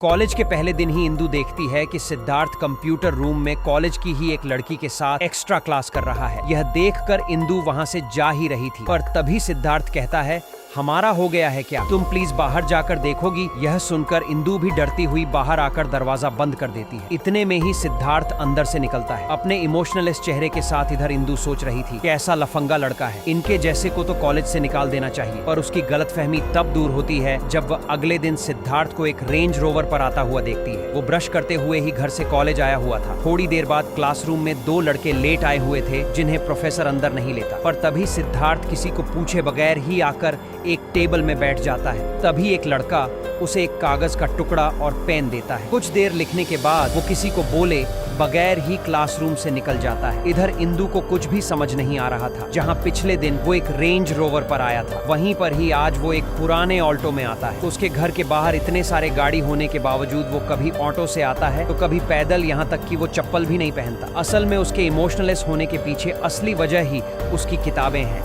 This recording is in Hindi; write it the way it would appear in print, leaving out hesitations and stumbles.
कॉलेज के पहले दिन ही इंदु देखती है कि सिद्धार्थ कंप्यूटर रूम में कॉलेज की ही एक लड़की के साथ एक्स्ट्रा क्लास कर रहा है। यह देखकर इंदु वहां से जा ही रही थी, पर तभी सिद्धार्थ कहता है, हमारा हो गया है क्या? तुम प्लीज बाहर जाकर देखोगी? यह सुनकर इंदु भी डरती हुई बाहर आकर दरवाजा बंद कर देती है। इतने में ही सिद्धार्थ अंदर से निकलता है। अपने इमोशनलेस चेहरे के साथ इधर इंदु सोच रही थी, कैसा लफंगा लड़का है, इनके जैसे को तो कॉलेज से निकाल देना चाहिए। पर उसकी गलतफहमी तब दूर होती है जब वह अगले दिन सिद्धार्थ को एक रेंज रोवर पर आता हुआ देखती है। वो ब्रश करते हुए ही घर से कॉलेज आया हुआ था। थोड़ी देर बाद क्लासरूम में दो लड़के लेट आए हुए थे जिन्हें प्रोफेसर अंदर नहीं लेता। पर तभी सिद्धार्थ किसी को पूछे बगैर ही आकर एक टेबल में बैठ जाता है। तभी एक लड़का उसे एक कागज का टुकड़ा और पेन देता है। कुछ देर लिखने के बाद वो किसी को बोले बगैर ही क्लासरूम से निकल जाता है। इधर इंदु को कुछ भी समझ नहीं आ रहा था। जहां पिछले दिन वो एक रेंज रोवर पर आया था, वहीं पर ही आज वो एक पुराने ऑल्टो में आता है। उसके घर के बाहर इतने सारे गाड़ी होने के बावजूद वो कभी ऑटो से आता है तो कभी पैदल, यहाँ तक कि वो चप्पल भी नहीं पहनता। असल में उसके इमोशनलेस होने के पीछे असली वजह ही उसकी किताबें हैं।